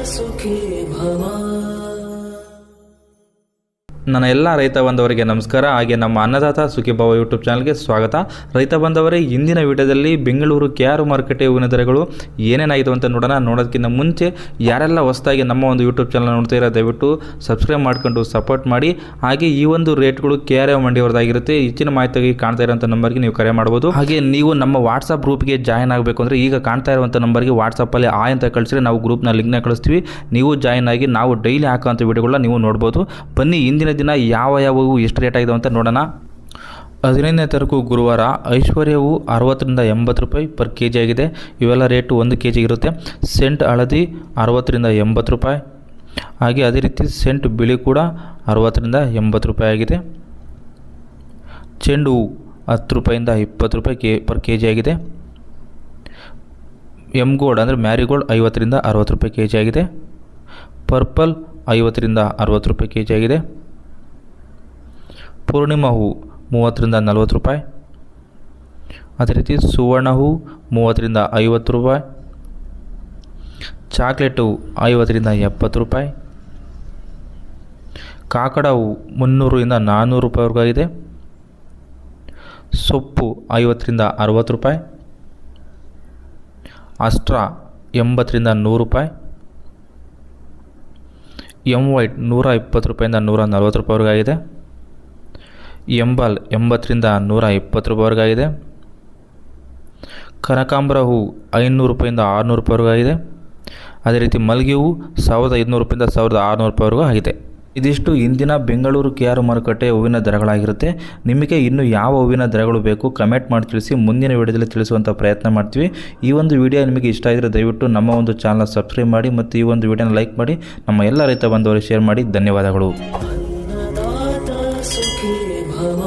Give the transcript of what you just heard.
ಸುಖೀ ಭವ. ನನ್ನ ಎಲ್ಲ ರೈತ ಬಂದವರಿಗೆ ನಮಸ್ಕಾರ. ಹಾಗೆ ನಮ್ಮ ಅನ್ನದಾತ ಸುಖೀಭವ ಯೂಟ್ಯೂಬ್ ಚಾನಲ್ಗೆ ಸ್ವಾಗತ. ರೈತ ಬಂದವರೇ, ಇಂದಿನ ವಿಡಿಯೋದಲ್ಲಿ ಬೆಂಗಳೂರು KR ಮಾರುಕಟ್ಟೆ ಹೂವಿನ ದರಗಳು ಏನೇನಾಗಿದೆ ಅಂತ ನೋಡೋದಕ್ಕಿಂತ ಮುಂಚೆ ಯಾರೆಲ್ಲ ಹೊಸದಾಗಿ ನಮ್ಮ ಒಂದು ಯೂಟ್ಯೂಬ್ ಚಾನಲ್ ನೋಡ್ತಾ ಇರೋ ದಯವಿಟ್ಟು ಸಬ್ಸ್ಕ್ರೈಬ್ ಮಾಡ್ಕೊಂಡು ಸಪೋರ್ಟ್ ಮಾಡಿ. ಹಾಗೆ ಈ ಒಂದು ರೇಟ್ಗಳು KR ಮಂಡಿಯವರದಾಗಿರುತ್ತೆ. ಹೆಚ್ಚಿನ ಮಾಹಿತಿಗೆ ಕಾಣ್ತಾ ಇರೋಂಥ ನಂಬರ್ಗೆ ನೀವು ಕರೆ ಮಾಡ್ಬೋದು. ಹಾಗೆ ನೀವು ನಮ್ಮ ವಾಟ್ಸಪ್ ಗ್ರೂಪ್ಗೆ ಜಾಯ್ನ್ ಆಗಬೇಕು ಅಂದರೆ ಈಗ ಕಾಣ್ತಾ ಇರುವಂಥ ನಂಬರ್ಗೆ ವಾಟ್ಸಪ್ಪಲ್ಲಿ ಆಯ್ ಅಂತ ಕಳಿಸಿದ್ರೆ ನಾವು ಗ್ರೂಪ್ನ ಲಿಂಕ್ನ ಕಳಿಸ್ತೀವಿ. ನೀವು ಜಾಯ್ನ್ ಆಗಿ ನಾವು ಡೈಲಿ ಹಾಕೋಂಥ ವಿಡಿಯೋಗಳನ್ನ ನೀವು ನೋಡ್ಬೋದು. ಬನ್ನಿ ಇಂದಿನ ದಿನ ಯಾವ ಎಷ್ಟು ರೇಟ್ ಆಗಿದೆ ಅಂತ ನೋಡೋಣ. 15ನೇ ತಾರೀಕು ಗುರುವಾರ ಐಶ್ವರ್ಯವು 60ರಿಂದ 80 ರೂಪಾಯಿ ಪರ್ ಕೆಜಿ ಆಗಿದೆ. ಇವೆಲ್ಲ ರೇಟು 1 kg ಇರುತ್ತೆ. ಸೆಂಟ್ ಹಳದಿ 60ರಿಂದ 80 ರೂಪಾಯಿ. ಹಾಗೆ ಅದೇ ರೀತಿ ಸೆಂಟ್ ಬಿಳಿ ಕೂಡ 60ರಿಂದ 80 ರೂಪಾಯಿ ಆಗಿದೆ. ಚೆಂಡು ಹೂ 10 ರೂಪಾಯಿಂದ 20 ರೂಪಾಯಿ ಪರ್ ಕೆಜಿ ಆಗಿದೆ. ಗೋಲ್ಡ್ ಅಂದರೆ ಮ್ಯಾರಿಗೋಲ್ಡ್ 50ರಿಂದ 60 ರೂಪಾಯಿ ಕೆಜಿ ಆಗಿದೆ. ಪರ್ಪಲ್ 50ರಿಂದ 60 ರೂಪಾಯಿ ಕೆಜಿ ಆಗಿದೆ. ಪೂರ್ಣಿಮಾ ಹೂ 30ರಿಂದ 40 ರೂಪಾಯಿ. ಅದೇ ರೀತಿ ಸುವರ್ಣ ಹೂ 30ರಿಂದ 50 ರೂಪಾಯಿ. ಚಾಕ್ಲೇಟ್ ಹೂ 50ರಿಂದ 70 ರೂಪಾಯಿ. ಕಾಕಡ ಹೂ 300ರಿಂದ 400 ರೂಪಾಯಿವರೆಗೂ ಆಗಿದೆ. ಸೊಪ್ಪು 50ರಿಂದ 60 ರೂಪಾಯಿ. ಅಸ್ಟ್ರಾ 80ರಿಂದ 100 ರೂಪಾಯಿ. ವೈಟ್ 120 ರೂಪಾಯಿಂದ 140 ರೂಪಾಯಿವರೆಗೂ ಆಗಿದೆ. ಎಂಬಾಲ್ 80ರಿಂದ 120 ರೂಪಾಯಿವರೆಗೂ ಆಗಿದೆ. ಕನಕಾಂಬರ ಹೂ 500 ರೂಪಾಯಿಂದ 600 ರೂಪಾಯಿವರೆಗೂ ಆಗಿದೆ. ಅದೇ ರೀತಿ ಮಲ್ಲಿಗೆ ಹೂ 1500 ರೂಪಾಯಿಂದ 1600 ರೂಪಾಯಿವರೆಗೂ ಆಗಿದೆ. ಇದಿಷ್ಟು ಇಂದಿನ ಬೆಂಗಳೂರು KR ಮಾರುಕಟ್ಟೆ ಹೂವಿನ ದರಗಳಾಗಿರುತ್ತೆ. ನಿಮಗೆ ಇನ್ನು ಯಾವ ಹೂವಿನ ದರಗಳು ಬೇಕು ಕಮೆಂಟ್ ಮಾಡಿ ತಿಳಿಸಿ. ಮುಂದಿನ ವಿಡಿಯೋದಲ್ಲಿ ತಿಳಿಸುವಂಥ ಪ್ರಯತ್ನ ಮಾಡ್ತೀವಿ. ಈ ಒಂದು ವಿಡಿಯೋ ನಿಮಗೆ ಇಷ್ಟ ಆಗಿದ್ರೆ ದಯವಿಟ್ಟು ನಮ್ಮ ಒಂದು ಚಾನಲ್ ಸಬ್ಸ್ಕ್ರೈಬ್ ಮಾಡಿ ಮತ್ತು ಈ ಒಂದು ವಿಡಿಯೋನ ಲೈಕ್ ಮಾಡಿ. ನಮ್ಮ ಎಲ್ಲ ರೈತ ಬಂದವರಿಗೆ ಶೇರ್ ಮಾಡಿ. ಧನ್ಯವಾದಗಳು. ಅನ್ನದಾತ ಸುಖೀ ಭವ.